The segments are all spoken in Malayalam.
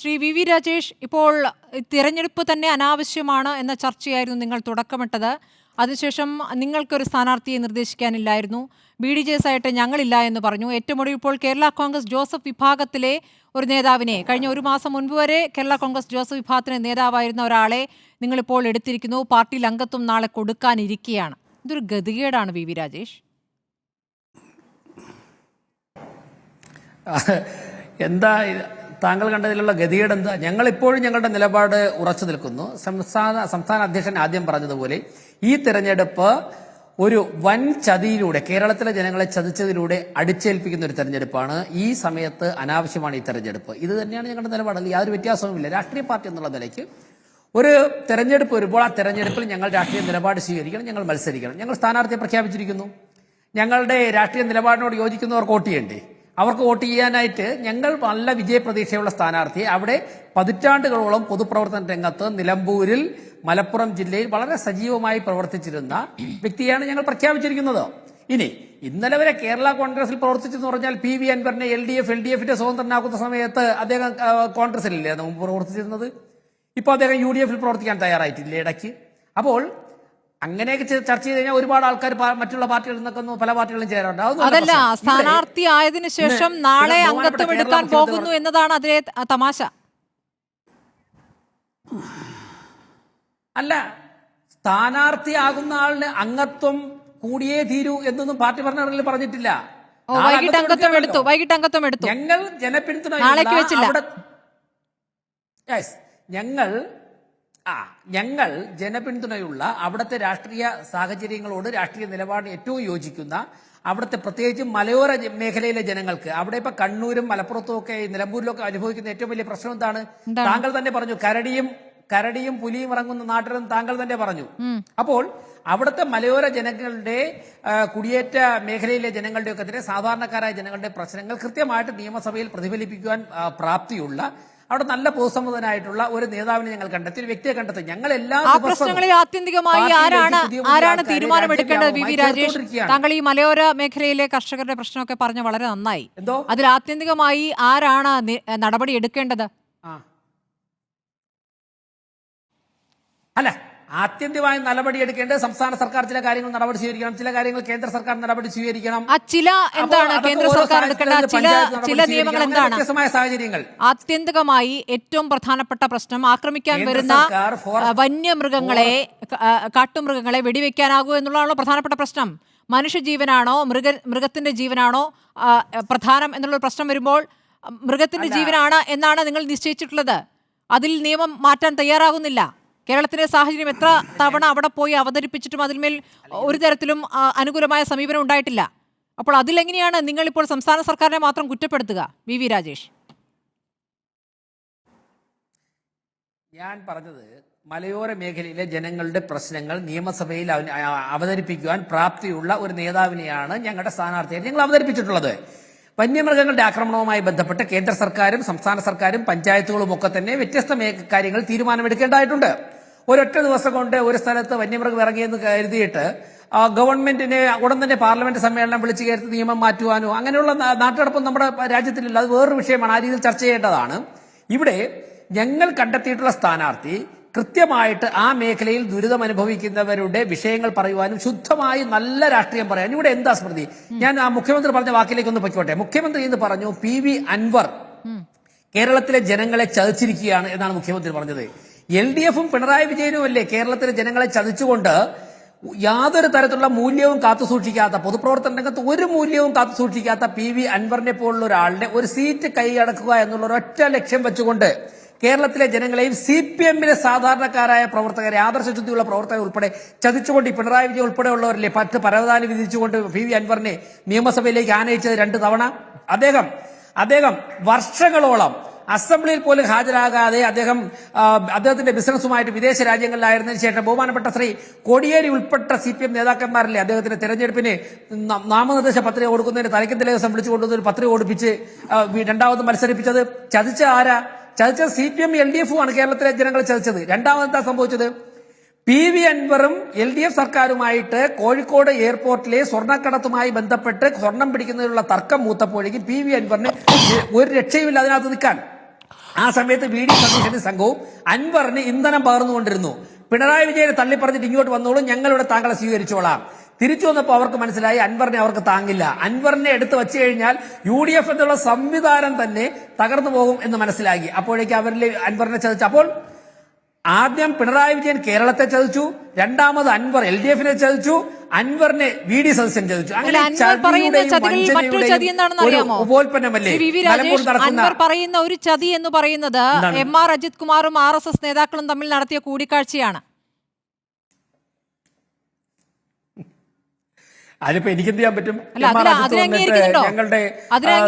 ശ്രീ വി രാജേഷ്, ഇപ്പോൾ തിരഞ്ഞെടുപ്പ് തന്നെ അനാവശ്യമാണ് എന്ന ചർച്ചയായിരുന്നു നിങ്ങൾ തുടക്കമിട്ടത്. അതിനുശേഷം നിങ്ങൾക്കൊരു സ്ഥാനാർത്ഥിയെ നിർദ്ദേശിക്കാനില്ലായിരുന്നു, BDJS ആയിട്ട് ഞങ്ങളില്ല എന്ന് പറഞ്ഞു. ഏറ്റവും ഒടുവിൽ ഇപ്പോൾ കേരള കോൺഗ്രസ് ജോസഫ് വിഭാഗത്തിലെ ഒരു നേതാവിനെ, കഴിഞ്ഞ ഒരു മാസം മുൻപ് വരെ കേരള കോൺഗ്രസ് ജോസഫ് വിഭാഗത്തിന് നേതാവായിരുന്ന ഒരാളെ നിങ്ങളിപ്പോൾ എടുത്തിരിക്കുന്നു. പാർട്ടിയിൽ അംഗത്വം നാളെ കൊടുക്കാനിരിക്കുകയാണ്. ഇതൊരു ഗതികേടാണ് വി രാജേഷ്. എന്താ താങ്കൾ കണ്ടതിലുള്ള ഗതികേട് എന്താ? ഞങ്ങൾ ഇപ്പോഴും ഞങ്ങളുടെ നിലപാട് ഉറച്ചു നിൽക്കുന്നു. സംസ്ഥാന അധ്യക്ഷൻ ആദ്യം പറഞ്ഞതുപോലെ ഈ തെരഞ്ഞെടുപ്പ് ഒരു വൻ ചതിയിലൂടെ, കേരളത്തിലെ ജനങ്ങളെ ചതിച്ചതിലൂടെ അടിച്ചേൽപ്പിക്കുന്ന ഒരു തെരഞ്ഞെടുപ്പാണ്. ഈ സമയത്ത് അനാവശ്യമാണ് ഈ തെരഞ്ഞെടുപ്പ്. ഇത് തന്നെയാണ് ഞങ്ങളുടെ നിലപാട്. യാതൊരു വ്യത്യാസവുമില്ല. രാഷ്ട്രീയ പാർട്ടി എന്നുള്ള നിലയ്ക്ക് ഒരു തെരഞ്ഞെടുപ്പ് വരുമ്പോൾ ആ തെരഞ്ഞെടുപ്പിൽ ഞങ്ങൾ രാഷ്ട്രീയ നിലപാട് സ്വീകരിക്കണം, ഞങ്ങൾ മത്സരിക്കണം. ഞങ്ങൾ സ്ഥാനാർത്ഥിയെ പ്രഖ്യാപിച്ചിരിക്കുന്നു. ഞങ്ങളുടെ രാഷ്ട്രീയ നിലപാടിനോട് യോജിക്കുന്നവർ വോട്ട് ചെയ്യണ്ടേ? അവർക്ക് വോട്ട് ചെയ്യാനായിട്ട് ഞങ്ങൾ നല്ല വിജയപ്രതീക്ഷയുള്ള സ്ഥാനാർത്ഥിയെ, അവിടെ പതിറ്റാണ്ടുകളോളം പൊതുപ്രവർത്തന രംഗത്ത് നിലമ്പൂരിൽ, മലപ്പുറം ജില്ലയിൽ വളരെ സജീവമായി പ്രവർത്തിച്ചിരുന്ന വ്യക്തിയാണ് ഞങ്ങൾ പ്രഖ്യാപിച്ചിരിക്കുന്നത്. ഇനി ഇന്നലെ വരെ കേരള കോൺഗ്രസിൽ പ്രവർത്തിച്ചെന്ന് പറഞ്ഞാൽ PV അൻവറിനെ LDFന്റെ സ്വതന്ത്രനാക്കുന്ന സമയത്ത് അദ്ദേഹം കോൺഗ്രസിലല്ലേ മുമ്പ് പ്രവർത്തിച്ചിരുന്നത്? ഇപ്പൊ അദ്ദേഹം UDFൽ പ്രവർത്തിക്കാൻ തയ്യാറായിട്ടില്ലേ ഇടയ്ക്ക്? അപ്പോൾ അങ്ങനെയൊക്കെ ചർച്ച ചെയ്ത് കഴിഞ്ഞാൽ ഒരുപാട് ആൾക്കാർ മറ്റുള്ള പാർട്ടികളിൽ നിന്നൊക്കെ പല പാർട്ടികളിലും ചേരാറുണ്ട്. അതല്ല, സ്ഥാനാർത്ഥി ആയതിനു ശേഷം നാളെ അംഗത്വം എടുക്കാൻ പോകുന്നു എന്നതാണ് അതിലെ തമാശ. അല്ല, സ്ഥാനാർത്ഥിയാകുന്ന ആളിന് അംഗത്വം കൂടിയേ തീരൂ എന്നൊന്നും പാർട്ടി ഭരണഘടനയിൽ പറഞ്ഞിട്ടില്ല. വൈകിട്ട് അംഗത്വം എടുത്തു. ഞങ്ങൾ ജനപിന്തുണ ഞങ്ങൾ ജനപിന്തുണയുള്ള അവിടുത്തെ രാഷ്ട്രീയ സാഹചര്യങ്ങളോട്, രാഷ്ട്രീയ നിലപാടിന് ഏറ്റവും യോജിക്കുന്ന, അവിടുത്തെ പ്രത്യേകിച്ചും മലയോര മേഖലയിലെ ജനങ്ങൾക്ക്, അവിടെ ഇപ്പൊ കണ്ണൂരും മലപ്പുറത്തും ഒക്കെ നിലമ്പൂരിലൊക്കെ അനുഭവിക്കുന്ന ഏറ്റവും വലിയ പ്രശ്നം എന്താണ്? താങ്കൾ തന്നെ പറഞ്ഞു, കരടിയും പുലിയും ഇറങ്ങുന്ന നാട്ടിലും താങ്കൾ തന്നെ പറഞ്ഞു. അപ്പോൾ അവിടുത്തെ മലയോര ജനങ്ങളുടെ, കുടിയേറ്റ മേഖലയിലെ ജനങ്ങളുടെ ഒക്കെ തന്നെ, സാധാരണക്കാരായ ജനങ്ങളുടെ പ്രശ്നങ്ങൾ കൃത്യമായിട്ട് നിയമസഭയിൽ പ്രതിഫലിപ്പിക്കുവാൻ പ്രാപ്തിയുള്ള, അവിടെ നല്ല പൊതുസമ്മതനായിട്ടുള്ള ഒരു നേതാവിനെ ഞങ്ങൾ കണ്ടെത്തി, ഒരു വ്യക്തിയെ കണ്ടെത്തി. ഞങ്ങൾ എല്ലാ പ്രശ്നങ്ങളിൽ ആത്യന്തികമായി ആരാണ് തീരുമാനമെടുക്കേണ്ടത്? വി രാജേഷ്, താങ്കൾ ഈ മലയോര മേഖലയിലെ കർഷകരുടെ പ്രശ്നമൊക്കെ പറഞ്ഞ വളരെ നന്നായി. അതിൽ ആത്യന്തികമായി ആരാണ് നടപടി എടുക്കേണ്ടത്? അല്ല, ആത്യന്തികമായി നടപടി എടുക്കേണ്ടത് സംസ്ഥാന സർക്കാർ ചില കാര്യങ്ങൾ നടപടി സ്വീകരിക്കണം, ചില കാര്യങ്ങൾ കേന്ദ്ര സർക്കാർ നടപടി സ്വീകരിക്കണം. കേന്ദ്ര സർക്കാർ എടുക്കേണ്ട ചില നിയമങ്ങൾ എന്താണ്? വ്യത്യസ്തമായ സാഹചര്യങ്ങൾ. ആത്യന്തികമായി ഏറ്റവും പ്രധാനപ്പെട്ട പ്രശ്നം, ആക്രമിക്കാൻ വരുന്ന വന്യമൃഗങ്ങളെ, കാട്ടുമൃഗങ്ങളെ വെടിവെക്കാനാകൂ എന്നുള്ളതാണല്ലോ പ്രധാനപ്പെട്ട പ്രശ്നം. മനുഷ്യജീവനാണോ മൃഗത്തിന്റെ ജീവനാണോ പ്രധാനം എന്നുള്ള പ്രശ്നം വരുമ്പോൾ മൃഗത്തിന്റെ ജീവനാണ് എന്നാണ് നിങ്ങൾ നിശ്ചയിച്ചിട്ടുള്ളത്. അതിൽ നിയമം മാറ്റാൻ തയ്യാറാകുന്നില്ല. കേരളത്തിലെ സാഹചര്യം എത്ര തവണ അവിടെ പോയി അവതരിപ്പിച്ചിട്ടും അതിന്മേൽ ഒരു തരത്തിലും അനുകൂലമായ സമീപനം ഉണ്ടായിട്ടില്ല. അപ്പോൾ അതിലെങ്ങനെയാണ് നിങ്ങളിപ്പോൾ സംസ്ഥാന സർക്കാരിനെ മാത്രം കുറ്റപ്പെടുത്തുക? വി രാജേഷ്, ഞാൻ പറഞ്ഞത് മലയോര മേഖലയിലെ ജനങ്ങളുടെ പ്രശ്നങ്ങൾ നിയമസഭയിൽ അവതരിപ്പിക്കുവാൻ പ്രാപ്തിയുള്ള ഒരു നേതാവിനെയാണ് ഞങ്ങളുടെ സ്ഥാനാർത്ഥിയായി ഞങ്ങൾ അവതരിപ്പിച്ചിട്ടുള്ളത്. വന്യമൃഗങ്ങളുടെ ആക്രമണവുമായി ബന്ധപ്പെട്ട് കേന്ദ്ര സർക്കാരും സംസ്ഥാന സർക്കാരും പഞ്ചായത്തുകളും ഒക്കെ തന്നെ വ്യത്യസ്ത കാര്യങ്ങൾ തീരുമാനമെടുക്കേണ്ടതായിട്ടുണ്ട്. ഒരൊറ്റ ദിവസം കൊണ്ട് ഒരു സ്ഥലത്ത് വന്യമൃഗം ഇറങ്ങിയെന്ന് കരുതിയിട്ട് ഗവൺമെന്റിനെ ഉടൻ തന്നെ പാർലമെന്റ് സമ്മേളനം വിളിച്ചു കയറ്റി നിയമം മാറ്റുവാനോ അങ്ങനെയുള്ള നാട്ടടപ്പം നമ്മുടെ രാജ്യത്തിലില്ല. അത് വേറൊരു വിഷയമാണ്, ആ രീതിയിൽ ചർച്ച ചെയ്യേണ്ടതാണ്. ഇവിടെ ഞങ്ങൾ കണ്ടെത്തിയിട്ടുള്ള സ്ഥാനാർത്ഥി കൃത്യമായിട്ട് ആ മേഖലയിൽ ദുരിതം അനുഭവിക്കുന്നവരുടെ വിഷയങ്ങൾ പറയുവാനും ശുദ്ധമായി നല്ല രാഷ്ട്രീയം പറയാനും. ഇവിടെ എന്താ സ്മൃതി, ഞാൻ ആ മുഖ്യമന്ത്രി പറഞ്ഞ വാക്കിലേക്ക് ഒന്ന് പൊയ്ക്കോട്ടെ. മുഖ്യമന്ത്രി എന്ന് പറഞ്ഞു PV അൻവർ കേരളത്തിലെ ജനങ്ങളെ ചതിച്ചിരിക്കുകയാണ് എന്നാണ് മുഖ്യമന്ത്രി പറഞ്ഞത്. LDFും പിണറായി വിജയനും അല്ലേ കേരളത്തിലെ ജനങ്ങളെ ചതിച്ചുകൊണ്ട് യാതൊരു തരത്തിലുള്ള മൂല്യവും കാത്തുസൂക്ഷിക്കാത്ത, പൊതുപ്രവർത്തന രംഗത്ത് ഒരു മൂല്യവും കാത്തുസൂക്ഷിക്കാത്ത PV അൻവറിനെ പോലുള്ള ഒരാളുടെ ഒരു സീറ്റ് കൈയടക്കുക എന്നുള്ള ഒരൊറ്റ ലക്ഷ്യം വെച്ചുകൊണ്ട് കേരളത്തിലെ ജനങ്ങളെയും CPMലെ സാധാരണക്കാരായ പ്രവർത്തകരെ, ആദർശശുദ്ധിയുള്ള പ്രവർത്തകർ ഉൾപ്പെടെ ചതിച്ചുകൊണ്ട് പിണറായി വിജയൻ ഉൾപ്പെടെയുള്ളവരിലെ 10 പരവതാനി വിധിച്ചുകൊണ്ട് PV അൻവറിനെ നിയമസഭയിലേക്ക് ആനയിച്ചത് 2 തവണ. അദ്ദേഹം വർഷങ്ങളോളം അസംബ്ലിയിൽ പോലും ഹാജരാകാതെ അദ്ദേഹത്തിന്റെ ബിസിനസ്സുമായിട്ട് വിദേശ രാജ്യങ്ങളിലായിരുന്നതിന് ശേഷം ബഹുമാനപ്പെട്ട ശ്രീ കോടിയേരി ഉൾപ്പെട്ട CPM നേതാക്കന്മാരില്ലേ അദ്ദേഹത്തിന്റെ തെരഞ്ഞെടുപ്പിന് നാമനിർദ്ദേശ പത്രിക കൊടുക്കുന്നതിന് തലയ്ക്കും ദിവസം വിളിച്ചു കൊണ്ടുവന്ന് ഒരു പത്രിക ഓടിപ്പിച്ച് രണ്ടാമത് മത്സരിപ്പിച്ചത്? ചതിച്ചത് CPM LDFും ആണ് കേരളത്തിലെ ജനങ്ങളെ ചതിച്ചത്. രണ്ടാമതെന്താ സംഭവിച്ചത്? PV അൻവറും LDF സർക്കാരുമായിട്ട് കോഴിക്കോട് എയർപോർട്ടിലെ സ്വർണ്ണക്കടത്തുമായി ബന്ധപ്പെട്ട് സ്വർണം പിടിക്കുന്നതിനുള്ള തർക്കം മൂത്തപ്പോഴേക്കും PV അൻവറിന് ഒരു രക്ഷയുമില്ല അതിനകത്ത് നിൽക്കാൻ. ആ സമയത്ത് വി ഡി സതീശന്റെ സംഘവും അൻവറിന് ഇന്ധനം പകർന്നുകൊണ്ടിരുന്നു. പിണറായി വിജയനെ തള്ളിപ്പറഞ്ഞിട്ട് ഇങ്ങോട്ട് വന്നോളൂ, ഞങ്ങളിവിടെ താങ്കളെ സ്വീകരിച്ചോളാം. തിരിച്ചു വന്നപ്പോൾ അവർക്ക് മനസ്സിലായി അൻവറിനെ അവർക്ക് താങ്ങില്ല. അൻവറിനെ എടുത്തു വച്ചു കഴിഞ്ഞാൽ UDF എന്നുള്ള സംവിധാനം തന്നെ തകർന്നു പോകും എന്ന് മനസ്സിലാക്കി. അപ്പോഴേക്ക് അവരിൽ അൻവറിനെ ചതിച്ചു. അപ്പോൾ ആദ്യം പിണറായി വിജയൻ കേരളത്തെ ചതിച്ചു, രണ്ടാമത് അൻവർ LDF-നെ ചതിച്ചു, അൻവറിനെ വി ഡി സതീശൻ ചതിച്ചു. അങ്ങനെ ഉപോൽപ്പന്നമല്ലേ അൻവർ പറയുന്ന ഒരു ചതി എന്ന് പറയുന്നത് MR അജിത് കുമാറും RSS നേതാക്കളും തമ്മിൽ നടത്തിയ കൂടിക്കാഴ്ചയാണ്. അതിപ്പോ എനിക്ക് എന്ത് ചെയ്യാൻ പറ്റും? ഞങ്ങളുടെ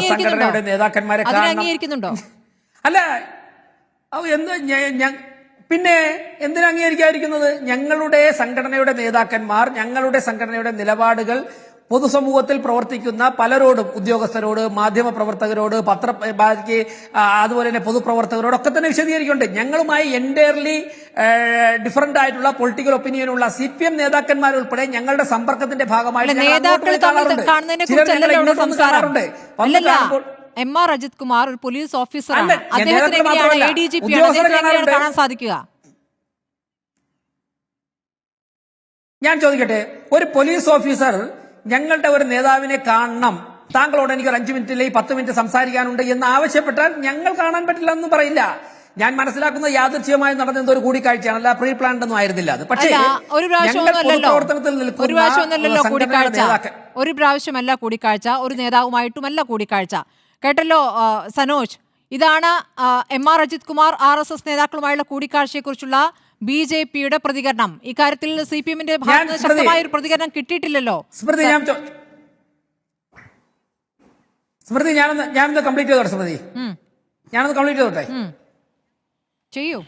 സംഘടനയുടെ നേതാക്കന്മാരെ അല്ല പിന്നെ എന്തിനാ അംഗീകരിക്കാതിരിക്കുന്നത്? ഞങ്ങളുടെ സംഘടനയുടെ നേതാക്കന്മാർ ഞങ്ങളുടെ സംഘടനയുടെ നിലപാടുകൾ പൊതുസമൂഹത്തിൽ പ്രവർത്തിക്കുന്ന പലരോടും, ഉദ്യോഗസ്ഥരോട്, മാധ്യമ പ്രവർത്തകരോട്, അതുപോലെ തന്നെ പൊതുപ്രവർത്തകരോടൊക്കെ തന്നെ വിശദീകരിക്കുന്നുണ്ട്. ഞങ്ങളുമായി എൻറ്റയർലി ഡിഫറന്റ് ആയിട്ടുള്ള പൊളിറ്റിക്കൽ ഒപ്പീനിയനുള്ള CPM നേതാക്കന്മാർ ഉൾപ്പെടെ ഞങ്ങളുടെ സമ്പർക്കത്തിന്റെ ഭാഗമായിട്ട് MR അജിത് കുമാർ ഒരു പോലീസ് ഓഫീസറാണ്. കാണാൻ സാധിക്കുക? ഞാൻ ചോദിക്കട്ടെ, ഒരു പോലീസ് ഓഫീസർ ഞങ്ങളുടെ ഒരു നേതാവിനെ കാണണം, താങ്കളോട് എനിക്ക് ഒരു 5 മിനിറ്റ് അല്ലെങ്കിൽ 10 മിനിറ്റ് സംസാരിക്കാനുണ്ട് എന്ന് ആവശ്യപ്പെട്ടാൽ ഞങ്ങൾ കാണാൻ പറ്റില്ല എന്നും പറയില്ല. ഞാൻ മനസ്സിലാക്കുന്നത് യാദൃച്ഛികമായി നടന്ന എന്തോ ഒരു കൂടിക്കാഴ്ചയാണ്, അല്ല പ്രീ പ്ലാൻഡ് ഒന്നും ആയിരുന്നില്ല അത്. പക്ഷേ ഒരു പ്രാവശ്യമല്ല കൂടിക്കാഴ്ച, ഒരു നേതാവുമായിട്ടുമല്ല കൂടിക്കാഴ്ച. കേട്ടല്ലോ സനോജ്, ഇതാണ് MR അജിത് കുമാർ RSS നേതാക്കളുമായുള്ള കൂടിക്കാഴ്ചയെക്കുറിച്ചുള്ള BJP-യുടെ പ്രതികരണം. ഇക്കാര്യത്തിൽ CPM-ന്റെ ഭാഗത്ത് നിന്ന് ശക്തമായ ഒരു പ്രതികരണം കിട്ടിയിട്ടില്ലല്ലോ. സ്മൃതി, ഞാനൊന്ന് കംപ്ലീറ്റ് ചെയ്തോട്ടെ. സ്മൃതി, ഞാനൊന്ന് കംപ്ലീറ്റ് ചെയ്തോട്ടെ. ചെയ്യൂ.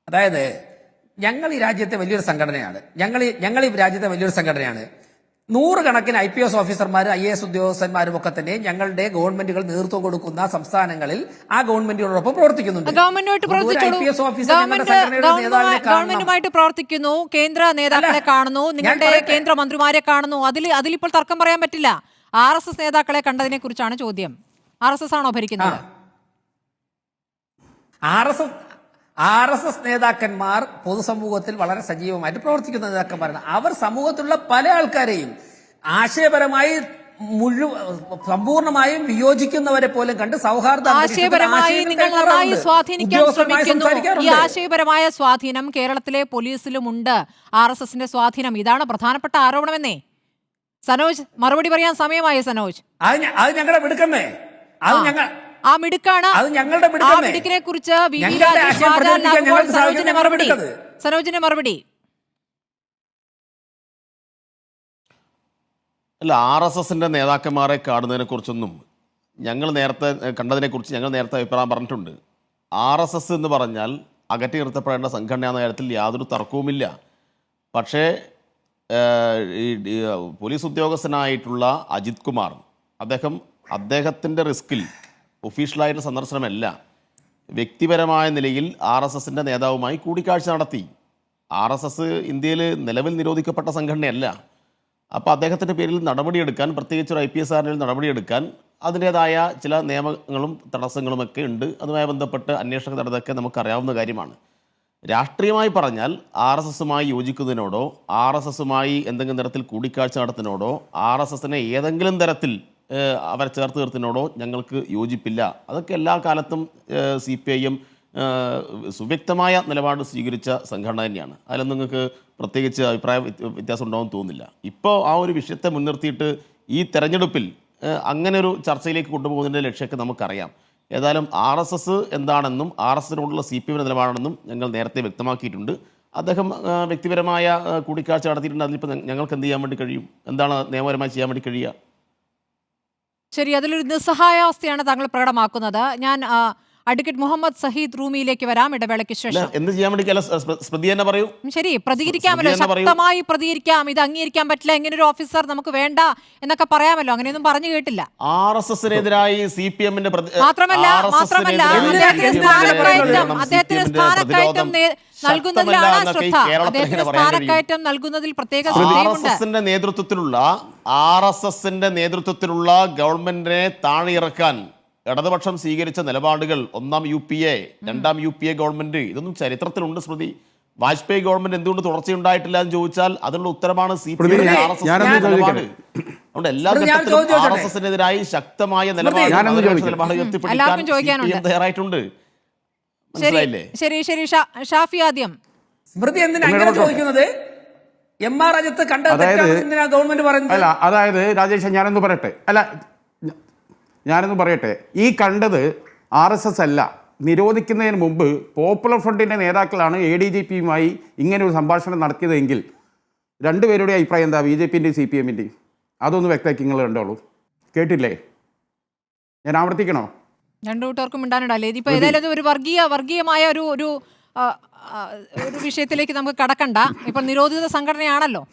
അതായത് ഞങ്ങൾ ഈ രാജ്യത്തെ വലിയൊരു സംഘടനയാണ്. ഞങ്ങൾ ഈ രാജ്യത്തെ വലിയൊരു സംഘടനയാണ്. 100 കണക്കിന് IPS ഓഫീസർമാരും IAS ഉദ്യോഗസ്ഥന്മാരും ഒക്കെ തന്നെ ഞങ്ങളുടെ ഗവൺമെന്റുകൾ നേതൃത്വം കൊടുക്കുന്ന സംസ്ഥാനങ്ങളിൽ ആ ഗവൺമെന്റുകളോടൊപ്പം പ്രവർത്തിക്കുന്നുണ്ട്. ഗവൺമെന്റുമായിട്ട് പ്രവർത്തിക്കുന്നു, കേന്ദ്ര നേതാക്കളെ കാണുന്നു, നിങ്ങളുടെ കേന്ദ്രമന്ത്രിമാരെ കാണുന്നു. അതിലിപ്പോൾ തർക്കം പറയാൻ പറ്റില്ല. RSS നേതാക്കളെ കണ്ടതിനെ കുറിച്ചാണ് ചോദ്യം. RSS ആണോ ഭരിക്കുന്നത്? RSS നേതാക്കന്മാർ പൊതുസമൂഹത്തിൽ വളരെ സജീവമായിട്ട് പ്രവർത്തിക്കുന്ന നേതാക്കന്മാരാണ്. അവർ സമൂഹത്തിലുള്ള പല ആൾക്കാരെയും ആശയപരമായി സമ്പൂർണമായും വിയോജിക്കുന്നവരെ പോലും കണ്ട് സൗഹാർദ്ദ ആശയപരമായ സ്വാധീനം കേരളത്തിലെ പോലീസിലുമുണ്ട്. RSS-ന്റെ സ്വാധീനം, ഇതാണ് പ്രധാനപ്പെട്ട ആരോപണമെന്നേ. സനോജ്, മറുപടി പറയാൻ സമയമായി. സനോജ്, അത് ഞങ്ങളുടെ മിടുക്കന്നേ, അത് ഞങ്ങൾ ആ മിടുക്കാണ്. ആ മിടുക്കിനെ കുറിച്ച് സനോജിന്റെ മറുപടി. അല്ല, RSS-ന്റെ നേതാക്കന്മാരെ കാണുന്നതിനെ കുറിച്ചൊന്നും ഞങ്ങൾ നേരത്തെ അഭിപ്രായം പറഞ്ഞിട്ടുണ്ട്. RSS എന്ന് പറഞ്ഞാൽ അകറ്റി നിർത്തപ്പെടേണ്ട സംഘടനയാണെന്ന കാര്യത്തിൽ യാതൊരു തർക്കവുമില്ല. പക്ഷേ പോലീസ് ഉദ്യോഗസ്ഥനായിട്ടുള്ള അജിത് കുമാർ, അദ്ദേഹത്തിൻ്റെ റിസ്കിൽ ഒഫീഷ്യലായിട്ട് സന്ദർശനമല്ല, വ്യക്തിപരമായ നിലയിൽ RSS-ന്റെ നേതാവുമായി കൂടിക്കാഴ്ച നടത്തി. RSS ഇന്ത്യയിൽ നിലവിൽ നിരോധിക്കപ്പെട്ട സംഘടനയല്ല. അപ്പോൾ അദ്ദേഹത്തിൻ്റെ പേരിൽ നടപടിയെടുക്കാൻ, പ്രത്യേകിച്ച് ഒരു IPS-കാരനിൽ നടപടിയെടുക്കാൻ അതിൻ്റേതായ ചില നിയമങ്ങളും തടസ്സങ്ങളുമൊക്കെ ഉണ്ട്. അതുമായി ബന്ധപ്പെട്ട് അന്വേഷണം നടന്നതൊക്കെ നമുക്കറിയാവുന്ന കാര്യമാണ്. രാഷ്ട്രീയമായി പറഞ്ഞാൽ RSS-മായി യോജിക്കുന്നതിനോടോ RSS-മായി എന്തെങ്കിലും തരത്തിൽ കൂടിക്കാഴ്ച നടത്തുന്നതിനോടോ RSS-നെ ഏതെങ്കിലും തരത്തിൽ അവരെ ചേർത്ത് നിർത്തുന്നതിനോടോ ഞങ്ങൾക്ക് യോജിപ്പില്ല. അതൊക്കെ എല്ലാ കാലത്തും CPIM സുവ്യക്തമായ നിലപാട് സ്വീകരിച്ച സംഘടന തന്നെയാണ്. അതിലൊന്നും നിങ്ങൾക്ക് പ്രത്യേകിച്ച് അഭിപ്രായ വ്യത്യാസം ഉണ്ടാവും തോന്നുന്നില്ല. ഇപ്പോൾ ആ ഒരു വിഷയത്തെ മുൻനിർത്തിയിട്ട് ഈ തെരഞ്ഞെടുപ്പിൽ അങ്ങനെ ഒരു ചർച്ചയിലേക്ക് കൊണ്ടുപോകുന്നതിൻ്റെ ലക്ഷ്യമൊക്കെ നമുക്കറിയാം. ഏതായാലും RSS എന്താണെന്നും RSS-നോടുള്ള CPM-ന്റെ നിലപാടാണെന്നും ഞങ്ങൾ നേരത്തെ വ്യക്തമാക്കിയിട്ടുണ്ട്. അദ്ദേഹം വ്യക്തിപരമായ കൂടിക്കാഴ്ച നടത്തിയിട്ടുണ്ട്. അതിലിപ്പോൾ ഞങ്ങൾക്ക് എന്ത് ചെയ്യാൻ വേണ്ടി കഴിയും? എന്താണ് നിയമപരമായി ചെയ്യാൻ വേണ്ടി കഴിയുക? ശരി, അതിലൊരു നിസ്സഹായാവസ്ഥയാണ് താങ്കൾ പ്രകടമാക്കുന്നത്. ഞാൻ അഡ്വക്കേറ്റ് മുഹമ്മദ് സഹീദ് റൂമിയിലേക്ക് വരാം ഇടവേളയ്ക്ക് ശേഷം. എന്ത് ചെയ്യാൻ വേണ്ടി പറയൂ. ശരി, പ്രതികരിക്കാമല്ലോ, ശക്തമായി പ്രതികരിക്കാം. ഇത് അംഗീകരിക്കാൻ പറ്റില്ല, ഇങ്ങനെ ഒരു ഓഫീസർ നമുക്ക് വേണ്ട എന്നൊക്കെ പറയാമല്ലോ. അങ്ങനെയൊന്നും പറഞ്ഞു കേട്ടില്ല. RSS-നെതിരായി CPM-ന്റെ മാത്രമല്ല അദ്ദേഹത്തിന് സ്ഥാനക്കയറ്റം നൽകുന്നതിലാണ് ശ്രദ്ധ. അദ്ദേഹത്തിന് സ്ഥാനക്കയറ്റം നൽകുന്നതിൽ പ്രത്യേക RSS-ന്റെ നേതൃത്വത്തിലുള്ള ഗവൺമെന്റിനെ താഴെയിറക്കാൻ ഇടതുപക്ഷം സ്വീകരിച്ച നിലപാടുകൾ, ഒന്നാം UPA, രണ്ടാം UPA ഗവൺമെന്റ്, ഇതൊന്നും ചരിത്രത്തിലുണ്ട് സ്മൃതി. വാജ്പേയി ഗവൺമെന്റ് എന്തുകൊണ്ട് തുടർച്ചയുണ്ടായിട്ടില്ല എന്ന് ചോദിച്ചാൽ അതിനുള്ള ഉത്തരമാണ് CPM നിലപാട്. അതുകൊണ്ട് എല്ലാ ഘട്ടത്തിലും RSSനെതിരായി ശക്തമായ നിലപാട് ഉയർത്തിപ്പിടിക്കാൻ തയ്യാറായിട്ടുണ്ട്. മനസ്സിലായില്ലേ? ശരി ശരി ഷാഫി ആദ്യം. സ്മൃതി എന്തിനാ അങ്ങനെ ചോദിക്കുന്നത്? MR അജിത്ത് കണ്ടത് എന്തിനാ ഗവൺമെന്റ് പറയുന്നത്? അല്ല, അതായത് രാജേഷ് ഞാനൊന്ന് പറയട്ടെ, ഈ കണ്ടത് RSS അല്ല. നിരോധിക്കുന്നതിന് മുമ്പ് പോപ്പുലർ ഫ്രണ്ടിന്റെ നേതാക്കളാണ് ADGPയുമായി ഇങ്ങനെ ഒരു സംഭാഷണം നടത്തിയതെങ്കിൽ രണ്ടുപേരുടെ അഭിപ്രായം എന്താ? BJPന്റെയും CPMന്റെയും അതൊന്ന് വ്യക്തമാക്കി നിങ്ങൾ കണ്ടോളൂ. കേട്ടില്ലേ? ഞാൻ ആവർത്തിക്കണോ? രണ്ടു കൂട്ടർക്കും മിണ്ടാനുണ്ടല്ലേ? ഇതിപ്പോ ഏതായാലും ഒരു വർഗീയമായ ഒരു വിഷയത്തിലേക്ക് നമുക്ക് കടക്കണ്ട. ഇപ്പോൾ നിരോധിത സംഘടനയാണല്ലോ.